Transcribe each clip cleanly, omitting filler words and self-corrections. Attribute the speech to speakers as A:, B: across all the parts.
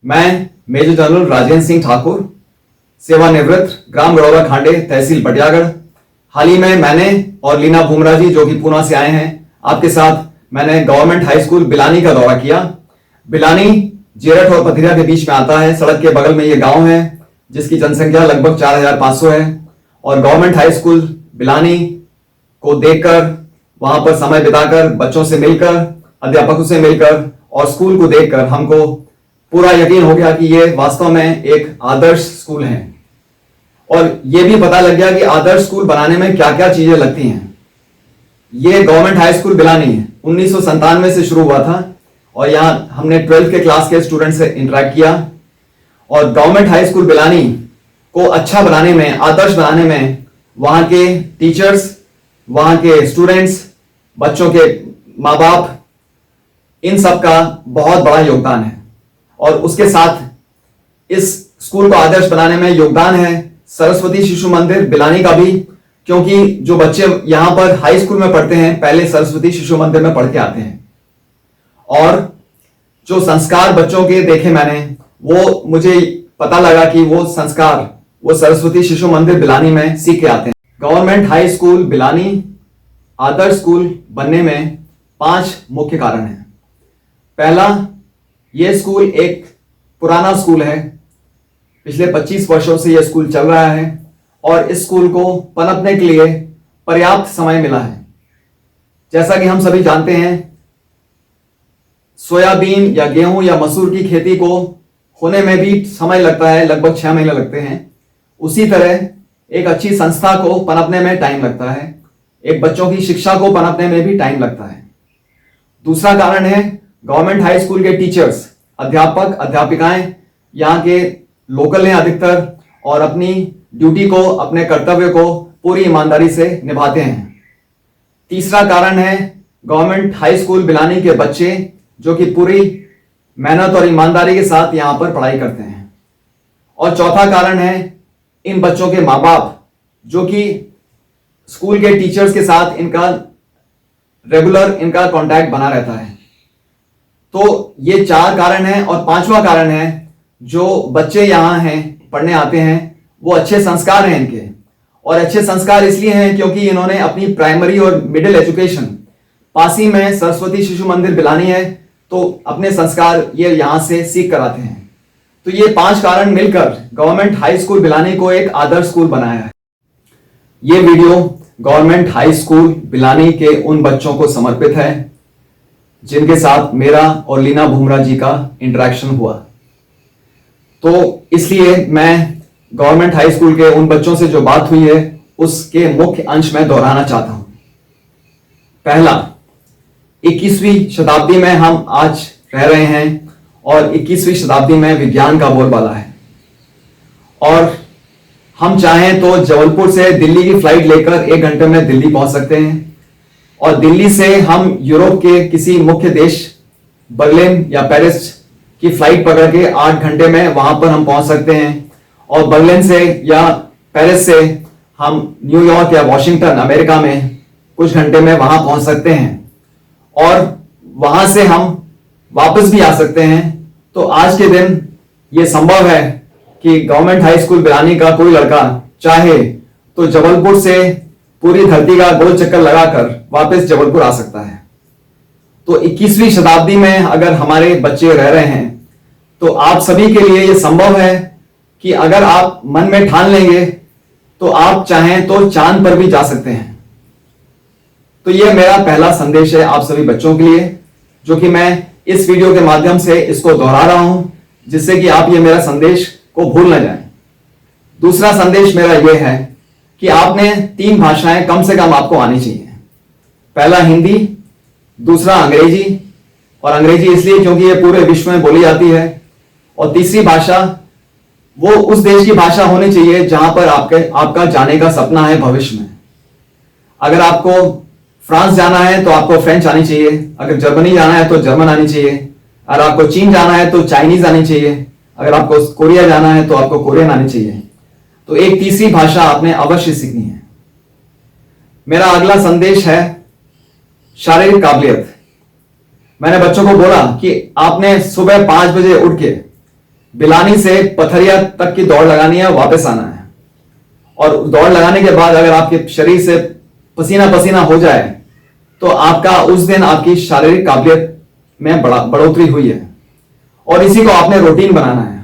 A: मैं major general Rajendra Singh Thakur, सेवानिवृत्त, ग्राम गड़ौरा खांडे, तहसील पटियागढ़। हाल ही में मैंने और लीना भूमरा जी जो कि पूना से आए हैं, आपके साथ मैंने गवर्नमेंट हाई स्कूल बिलानी का दौरा किया। बिलानी जेरठ और पथरिया के बीच में आता है। सड़क के बगल में ये गांव है जिसकी जनसंख्या लगभग 4500 है। और गवर्नमेंट हाई स्कूल बिलानी को देखकर, वहां पर समय बिताकर, बच्चों से मिलकर, अध्यापकों से मिलकर और स्कूल को देखकर हमको पूरा यकीन हो गया कि ये वास्तव में एक आदर्श स्कूल है। और ये भी पता लग गया कि आदर्श स्कूल बनाने में क्या क्या चीजें लगती हैं। ये गवर्नमेंट हाई स्कूल बिलानी है, 1997 से शुरू हुआ था और यहां हमने 12th के क्लास के स्टूडेंट से इंटरेक्ट किया। और गवर्नमेंट हाई स्कूल बिलानी को अच्छा बनाने में, आदर्श बनाने में वहां के टीचर्स, वहां के स्टूडेंट्स, बच्चों के माँ बाप, इन सब का बहुत बड़ा योगदान है। और उसके साथ इस स्कूल को आदर्श बनाने में योगदान है सरस्वती शिशु मंदिर बिलानी का भी, क्योंकि जो बच्चे यहां पर हाई स्कूल में पढ़ते हैं पहले सरस्वती शिशु मंदिर में पढ़ के आते हैं। और जो संस्कार बच्चों के देखे मैंने, वो मुझे पता लगा कि वो संस्कार वो सरस्वती शिशु मंदिर बिलानी में सीख के आते हैं। गवर्नमेंट हाई स्कूल बिलानी आदर्श स्कूल बनने में 5 मुख्य कारण हैं। पहला, यह स्कूल एक पुराना स्कूल है, पिछले 25 वर्षों से यह स्कूल चल रहा है और इस स्कूल को पनपने के लिए पर्याप्त समय मिला है। जैसा कि हम सभी जानते हैं, सोयाबीन या गेहूं या मसूर की खेती को होने में भी समय लगता है, लगभग 6 महीने लगते हैं। उसी तरह एक अच्छी संस्था को पनपने में टाइम लगता है, एक बच्चों की शिक्षा को पनपने में भी टाइम लगता है। दूसरा कारण है गवर्नमेंट हाई स्कूल के टीचर्स, अध्यापक, अध्यापिकाएं यहाँ के लोकल हैं अधिकतर और अपनी ड्यूटी को, अपने कर्तव्य को पूरी ईमानदारी से निभाते हैं। तीसरा कारण है गवर्नमेंट हाई स्कूल बिलानी के बच्चे जो कि पूरी मेहनत और ईमानदारी के साथ यहां पर पढ़ाई करते हैं। और चौथा कारण है इन बच्चों के माँ बाप जो कि स्कूल के टीचर्स के साथ इनका रेगुलर कांटेक्ट बना रहता है। तो ये 4 कारण हैं। और 5वां कारण है जो बच्चे यहां हैं, पढ़ने आते हैं, वो अच्छे संस्कार हैं इनके। और अच्छे संस्कार इसलिए हैं क्योंकि इन्होंने अपनी प्राइमरी और मिडिल एजुकेशन पास ही में सरस्वती शिशु मंदिर बिलानी है, तो अपने संस्कार ये यहां से सीख कर आते हैं। तो ये 5 कारण मिलकर गवर्नमेंट हाई स्कूल बिलानी को एक आदर्श स्कूल बनाया है। ये वीडियो गवर्नमेंट हाई स्कूल बिलानी के उन बच्चों को समर्पित है जिनके साथ मेरा और लीना भूमरा जी का इंटरेक्शन हुआ। तो इसलिए मैं गवर्नमेंट हाई स्कूल के उन बच्चों से जो बात हुई है उसके मुख्य अंश में दोहराना चाहता हूं। पहला, 21वीं शताब्दी में हम आज रह रहे हैं और 21वीं शताब्दी में विज्ञान का बोलबाला है। और हम चाहें तो जबलपुर से दिल्ली की फ्लाइट लेकर 1 घंटे में दिल्ली पहुंच सकते हैं और दिल्ली से हम यूरोप के किसी मुख्य देश बर्लिन या पेरिस की फ्लाइट पकड़ के 8 घंटे में वहां पर हम पहुंच सकते हैं। और बर्लिन से या पेरिस से हम न्यूयॉर्क या वॉशिंगटन अमेरिका में कुछ घंटे में वहां पहुंच सकते हैं और वहां से हम वापस भी आ सकते हैं। तो आज के दिन यह संभव है कि गवर्नमेंट हाई स्कूल बिलानी का कोई लड़का चाहे तो जबलपुर से पूरी धरती का गोल चक्कर लगाकर वापस जबलपुर आ सकता है। तो 21वीं शताब्दी में अगर हमारे बच्चे रह रहे हैं तो आप सभी के लिए यह संभव है कि अगर आप मन में ठान लेंगे तो आप चाहें तो चांद पर भी जा सकते हैं। तो यह मेरा पहला संदेश है आप सभी बच्चों के लिए, जो कि मैं इस वीडियो के माध्यम से इसको दोहरा रहा हूं जिससे कि आप ये मेरा संदेश को भूल न जाएं। दूसरा संदेश मेरा यह है कि आपने 3 भाषाएं कम से कम आपको आनी चाहिए। पहला हिंदी, दूसरा अंग्रेजी, और अंग्रेजी इसलिए क्योंकि ये पूरे विश्व में बोली जाती है, और तीसरी भाषा वो उस देश की भाषा होनी चाहिए जहां पर आपका जाने का सपना है भविष्य में। अगर आपको फ्रांस जाना है तो आपको फ्रेंच आनी चाहिए, अगर जर्मनी जाना है तो जर्मन आनी चाहिए, अगर आपको चीन जाना है तो चाइनीज आनी चाहिए, अगर आपको कोरिया जाना है तो आपको कोरियन आनी चाहिए। तो एक तीसरी भाषा आपने अवश्य सीखनी है। मेरा अगला संदेश है शारीरिक काबिलियत। मैंने बच्चों को बोला कि आपने सुबह 5 बजे उठ के बिलानी से पथरिया तक की दौड़ लगानी है, वापस आना है। और दौड़ लगाने के बाद अगर आपके शरीर से पसीना पसीना हो जाए तो आपका उस दिन आपकी शारीरिक काबिलियत में बढ़ोतरी हुई है। और इसी को आपने रूटीन बनाना है।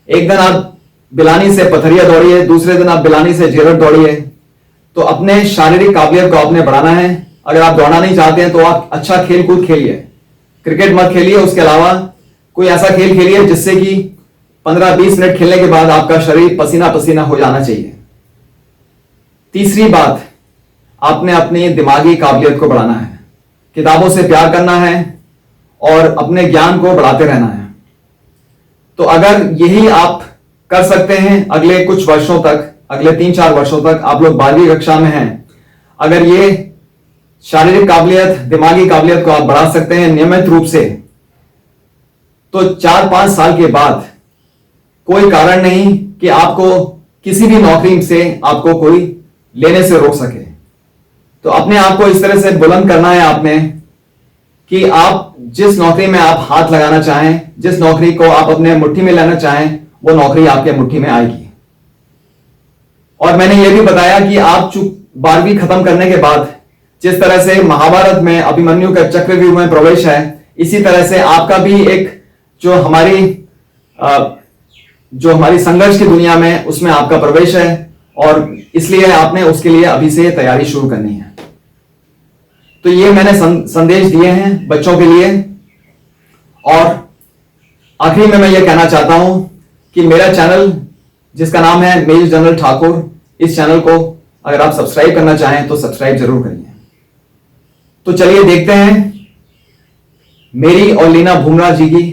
A: एक दिन आप बिलानी से पथरिया दौड़िए, दूसरे दिन आप बिलानी से जेरट दौड़िए। तो अपने शारीरिक काबिलियत को आपने बढ़ाना है। अगर आप दौड़ना नहीं चाहते हैं तो आप अच्छा खेल कूद खेलिए, क्रिकेट मत खेलिए, उसके अलावा कोई ऐसा खेल खेलिए जिससे कि 15-20 मिनट खेलने के बाद आपका शरीर पसीना पसीना हो जाना चाहिए। तीसरी बात, आपने अपनी दिमागी काबिलियत को बढ़ाना है, किताबों से प्यार करना है और अपने ज्ञान को बढ़ाते रहना है। तो अगर यही आप कर सकते हैं अगले कुछ वर्षों तक, अगले 3-4 वर्षों तक, आप लोग 12वीं कक्षा में हैं, अगर ये शारीरिक काबिलियत, दिमागी काबिलियत को आप बढ़ा सकते हैं नियमित रूप से, तो 4-5 साल के बाद कोई कारण नहीं कि आपको किसी भी नौकरी से आपको कोई लेने से रोक सके। तो अपने आप को इस तरह से बुलंद करना है आपने कि आप जिस नौकरी में आप हाथ लगाना चाहें, जिस नौकरी को आप अपने मुट्ठी में लेना चाहें, वो नौकरी आपके मुट्ठी में आएगी। और मैंने ये भी बताया कि आप 12वीं खत्म करने के बाद जिस तरह से महाभारत में अभिमन्यु का चक्रव्यूह में प्रवेश है, इसी तरह से आपका भी एक जो हमारी संघर्ष की दुनिया में, उसमें आपका प्रवेश है। और इसलिए आपने उसके लिए अभी से तैयारी शुरू करनी है। तो ये मैंने संदेश दिए हैं बच्चों के लिए। और आखिरी में मैं ये कहना चाहता हूं कि मेरा चैनल जिसका नाम है मेजर जनरल ठाकुर, इस चैनल को अगर आप सब्सक्राइब करना चाहें तो सब्सक्राइब जरूर करिए। तो चलिए देखते हैं मेरी और लीना भूमरा जी की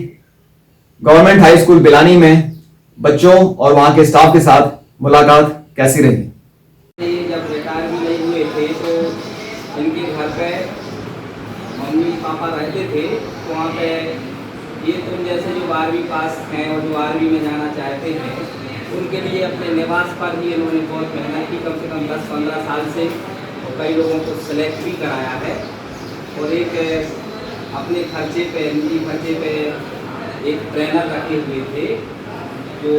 A: गवर्नमेंट हाई स्कूल बिलानी में बच्चों और वहां के स्टाफ के साथ मुलाकात कैसी रही।
B: जब रिटायर भी नहीं हुए थे तो इनके घर पे मम्मी पापा रहते थे, तो वहाँ पे ये तुम जैसे जो 12वीं पास हैं और जो आर्मी में जाना चाहते हैं, उनके लिए अपने निवास पर भी इन्होंने बहुत मेहनत की। कम से कम 10-15 साल से कई लोगों को सेलेक्ट भी कराया है। और एक अपने खर्चे पे, निजी खर्चे पे एक ट्रेनर रखे हुए थे, जो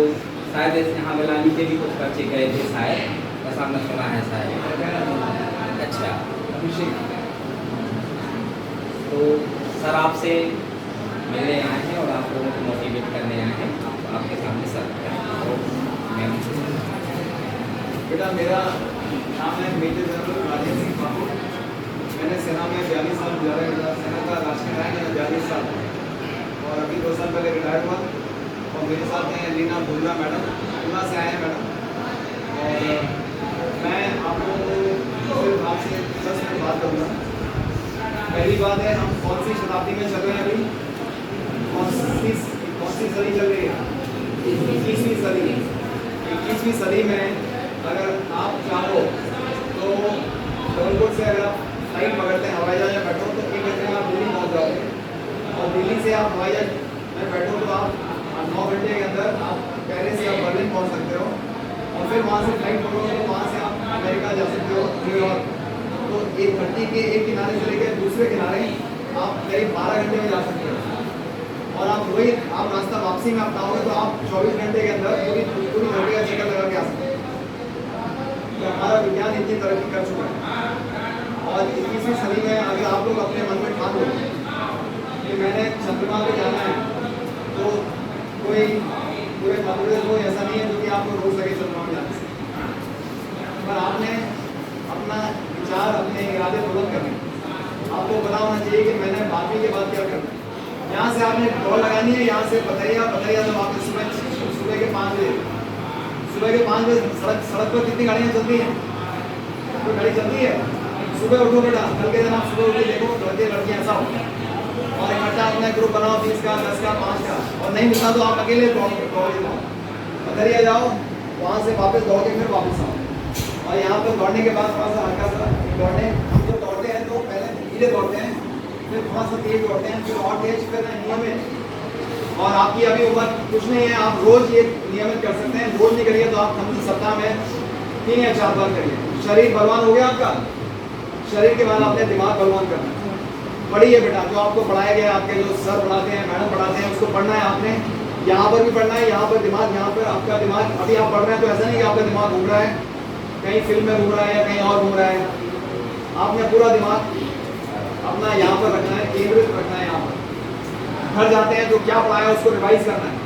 B: शायद यहाँ बिलानी के भी कुछ खर्चे गए थे शायद, ऐसा हमने सुना है शायद। अच्छा, अभिषेक। तो सर आपसे मिलने आए हैं और आप लोगों को मोटिवेट करने आए हैं। आपके सामने सर
A: बेटा, मेरा नाम है मेजर जनरल राजेश सिंह ठाकुर। मैंने सेना में 42 साल गुजारे। सेना का राशन रैंक है 42 साल, और अभी 2 साल पहले रिटायर हुआ। और मेरे साथ हैं लीना भूमरा मैडम, पूना से आए हैं मैडम। और मैं आप लोगों को सिर्फ आपसे 10 मिनट बात करूँगा। पहली बात है, हम कौन सी शताब्दी में चल रहे हैं अभी? कौन सी सदी चल रही है? 21वीं सदी। 21वीं सदी में अगर आप चाहो तो जबलपुर से अगर आप फ्लाइट पकड़ते हैं, हवाई जहाज में बैठो तो 1 घंटे में आप दिल्ली पहुँच जाओगे। और दिल्ली से आप हवाई जहाज में बैठो तो आप 9 घंटे के अंदर आप पेरिस या बर्लिन पहुँच सकते हो। और फिर वहाँ से फ्लाइट पकड़ोगे तो वहाँ से आप अमेरिका जा सकते हो, न्यूयॉर्क। तो एक धरती के एक किनारे से लेकर दूसरे किनारे आप करीब 12 घंटे में जा सकते हो। और आप वही रास्ता वापसी में अपनाओगे तो आप 24 घंटे के अंदर पूरी धरती का चक्कर लगा के आ सकते हो। तो हमारा विज्ञान इतनी तरक्की कर चुका है। और 21वीं सदी में अगर आप लोग अपने मन में ठान लो कि मैंने चंद्रमा पे जाना है, तो कोई पूरे मजबूर को ऐसा नहीं है जो कि आपको रोक सके चंद्रमा में जाने से। पर आपने अपना विचार, अपने इरादे बुलंद करने, आपको पता होना चाहिए कि मैंने 12वीं के बाद क्या करना है। यहाँ से आपने दौड़ लगानी है, यहाँ से पथरिया तो वापस सुबह के 5 बजे। सुबह के 5 बजे सड़क पर कितनी गाड़ियाँ चलती हैं? कोई गाड़ी चलती है? सुबह उठो बेटा, कल के दिन आप सुबह उठ के देखो, लड़कियाँ ऐसा हो और इकट्ठा अपना ग्रुप बनाओ 20 का, 10 का, 5 का। और नहीं मिलता तो आप अकेले दौड़ जाओ, पथरिया जाओ, वहाँ से वापस दौड़ के फिर वापस आओ। और यहाँ पर दौड़ने के बाद थोड़ा सा हल्का सा दौड़ने, हम जब दौड़ते हैं तो पहले धीरे दौड़ते हैं, फिर थोड़ा सा तेज दौड़ते हैं, फिर और तेज, फिर नियमित। और आपकी अभी उम्र कुछ नहीं है, आप रोज ये नियमित कर सकते हैं। रोज नहीं करिए तो आप कम से सप्ताह में 3 या 4 बार करिए। शरीर बलवान हो गया आपका, शरीर के बाद आपने दिमाग बलवान करना है। पढ़िए बेटा, जो आपको पढ़ाया गया, आपके जो सर पढ़ाते हैं, मैडम पढ़ाते हैं, उसको पढ़ना है आपने। यहाँ पर भी पढ़ना है, यहाँ पर दिमाग, यहाँ पर आपका दिमाग, अभी आप पढ़ रहे हैं तो ऐसा नहीं कि आपका दिमाग घूम रहा है, कहीं फिल्म में घूम रहा है या कहीं और घूम रहा है। आपने पूरा दिमाग अपना यहाँ पर रखना है, केंद्रित रखना है। यहाँ पर घर जाते हैं तो क्या पढ़ाया उसको रिवाइज करना है।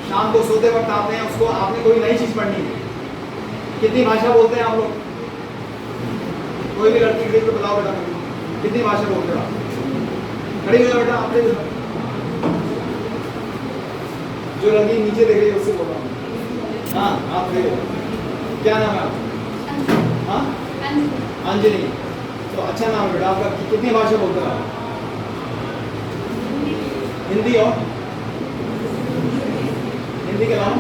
A: शाम को सोते वक्त आते हैं उसको आपने कोई नई चीज़ पढ़नी है। कितनी भाषा बोलते हैं आप लोग? कोई भी लड़की देख तो बताओ बेटा, कितनी भाषा बोलते हो आप? खड़ी हो जाओ बेटा, आपने जो लड़की नीचे देख रही है उससे बोल रहा हूँ। हाँ आप देखो, क्या नाम है आपका? हाँ अंजलि। तो अच्छा नाम है बेटा आपका। कितनी भाषा बोलते हो आप? हिंदी और हिंदी के अलावा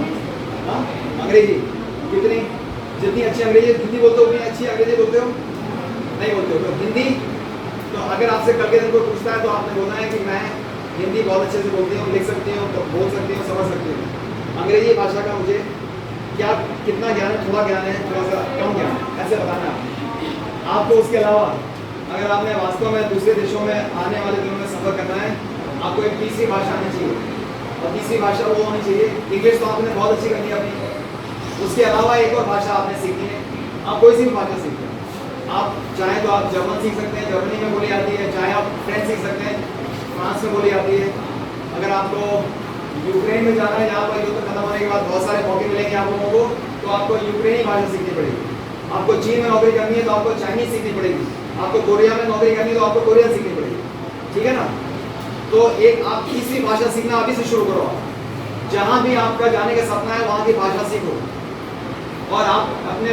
A: हाँ अंग्रेजी। कितनी? जितनी अच्छी अंग्रेजी हिंदी बोलते हो उतनी अच्छी अंग्रेजी बोलते हो? नहीं बोलते हो। तो हिंदी, तो अगर आपसे कल के दिन कोई पूछता है तो आपने बोलना है कि मैं हिंदी बहुत अच्छे से बोलती हूँ, लिख सकती हूँ, तो बोल सकती हूँ, समझ सकती हूँ। अंग्रेजी भाषा का मुझे क्या कितना ज्ञान है, थोड़ा ज्ञान है, थोड़ा सा कम ज्ञान है, ऐसे बताना है आपको। उसके अलावा अगर आपने वास्तव में दूसरे देशों में आने वाले दिनों में सफ़र करना है, आपको एक तीसरी भाषा आनी चाहिए। और तीसरी भाषा वो होनी चाहिए, इंग्लिश तो आपने बहुत अच्छी करनी है अपनी, उसके अलावा एक और भाषा आपने सीखनी है। आप कोई सी भी भाषा सीखते हैं, आप चाहें तो आप जर्मन सीख सकते हैं, जर्मनी में बोली जाती है। चाहे आप फ्रेंच सीख सकते हैं, फ्रांस में बोली जाती है। अगर आपको यूक्रेन में जाना है जहाँ पर युद्ध खत्म होने के बाद बहुत सारे मौके मिलेंगे आप लोगों को, तो आपको यूक्रेनी भाषा सीखनी पड़ेगी। आपको चीन में नौकरी करनी है तो आपको चाइनीज सीखनी पड़ेगी। आपको कोरिया में नौकरी करनी है तो आपको कोरियन सीखनी पड़ेगी। ठीक है ना? तो एक आप तीसरी भाषा सीखना अभी से शुरू करो। जहाँ भी आपका जाने का सपना है वहाँ की भाषा सीखो। और आप अपने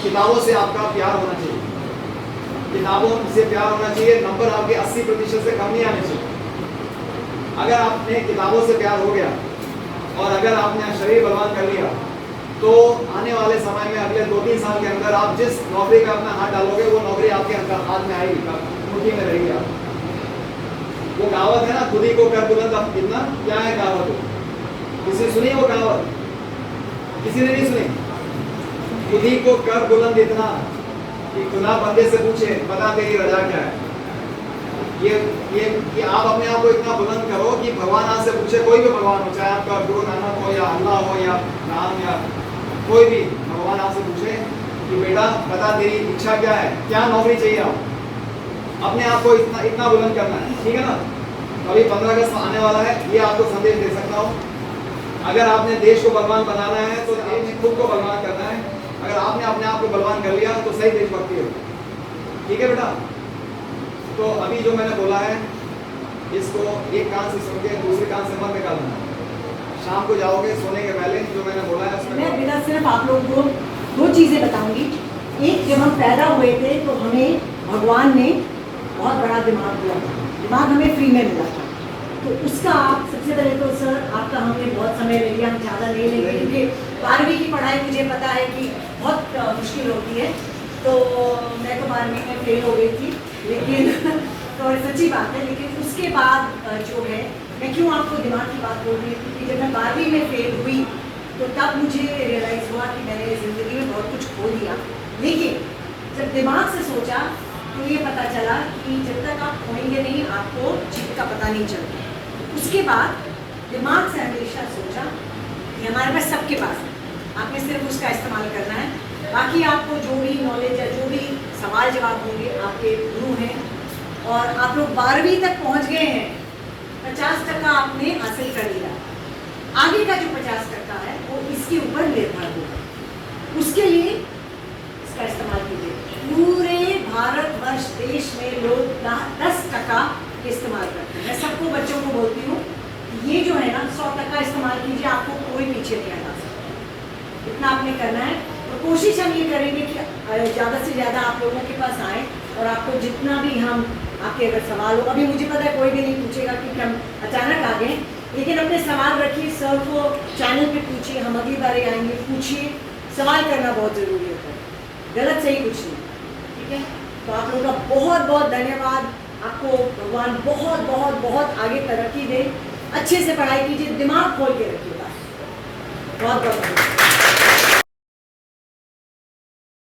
A: किताबों से आपका प्यार होना चाहिए, किताबों से प्यार होना चाहिए। नंबर आपके 80% से कम नहीं आने चाहिए। अगर आपने किताबों से प्यार हो गया और अगर आपने शरीर बलवान कर लिया तो आने वाले समय में अगले 2-3 साल के अंदर आप जिस नौकरी का अपना हाथ डालोगे वो नौकरी आपके हाथ में आएगी, मुट्ठी में रहेगी। आप वो कहावत है ना, खुद ही को कर बुलंद अब कितना, क्या है कहावत? किसी ने सुनी वो कहावत? किसी ने नहीं सुनी? खुद ही को कर बुलंद इतना कि खुदा बंदे से पूछे बता तेरी रजा क्या है। ये कि आप अपने आप को इतना बुलंद करो कि भगवान आपसे पूछे, कोई भी भगवान हो, चाहे आपका गुरु नानक हो या अल्लाह हो या राम या कोई भी भगवान आपसे पूछे कि बेटा बता तेरी इच्छा क्या है, क्या नौकरी चाहिए। आप अपने आप को इतना बुलंद करना है। ठीक है ना? अभी 15 अगस्त आने वाला है, ये आपको संदेश दे सकता हूँ। अगर आपने देश को बलवान बनाना है तो देश में खुद को बलवान करना है। अगर आपने अपने आप को बलवान कर लिया तो सही देशभक्ति होगी। ठीक है बेटा? तो अभी जो मैंने बोला है इसको एक कान से सुन के दूसरे कान से मत निकालना। शाम को जाओगे सोने के पहले जो मैंने बोला है उसमें
C: मैं बिना सिर्फ आप लोगों को 2 चीज़ें बताऊंगी। एक, जब हम पैदा हुए थे तो हमें भगवान ने बहुत बड़ा दिमाग दिया था, दिमाग हमें फ्री में मिला था। तो उसका आप सबसे पहले तो सर आपका हमने बहुत समय ले लिया, हम ज़्यादा नहीं लेंगे क्योंकि 12वीं की पढ़ाई मुझे पता है कि बहुत मुश्किल होती है। तो मैं तो 12वीं में फेल हो गई थी, लेकिन तो सच्ची बात है। लेकिन उसके बाद जो है, मैं क्यों आपको दिमाग की बात बोल रही हूँ, क्योंकि जब मैं 12वीं में फेल हुई तो तब मुझे रियलाइज़ हुआ कि मैंने ज़िंदगी में बहुत कुछ खो दिया। लेकिन जब दिमाग से सोचा तो ये पता चला कि जब तक आप खोएंगे नहीं आपको जीत का पता नहीं चलता। उसके बाद दिमाग से हमेशा सोचा कि हमारे पास सबके पास है, आपने सिर्फ उसका इस्तेमाल करना है। बाकी आपको जो भी नॉलेज है, जो भी सवाल जवाब होंगे, आपके गुरु हैं और आप लोग 12वीं तक पहुंच गए हैं, 50% आपने हासिल कर लिया। आगे का जो 50% है वो इसके ऊपर निर्भर होगा। उसके लिए इसका इस्तेमाल कीजिए। पूरे भारतवर्ष देश में लोग 10% इस्तेमाल करते हैं। मैं सबको बच्चों को बोलती हूँ ये जो है ना 100% इस्तेमाल कीजिए, आपको कोई पीछे नहीं हटा सकता। इतना आपने करना है। और कोशिश हम ये करेंगे कि ज़्यादा से ज़्यादा आप लोगों के पास आएँ और आपको जितना भी हम आपके अगर सवाल हो, अभी मुझे पता है कोई भी नहीं पूछेगा क्योंकि हम अचानक आ गए, लेकिन अपने सवाल रखिए, सर को चैनल पे पूछिए, हम अगली बार आएंगे, पूछिए। सवाल करना बहुत ज़रूरी होता है, गलत सही कुछ नहीं। ठीक है? तो आप लोगों का बहुत बहुत धन्यवाद। आपको भगवान बहुत बहुत बहुत आगे तरक्की दे। अच्छे से पढ़ाई कीजिए, दिमाग खोल के रखिए। बहुत बहुत धन्यवाद।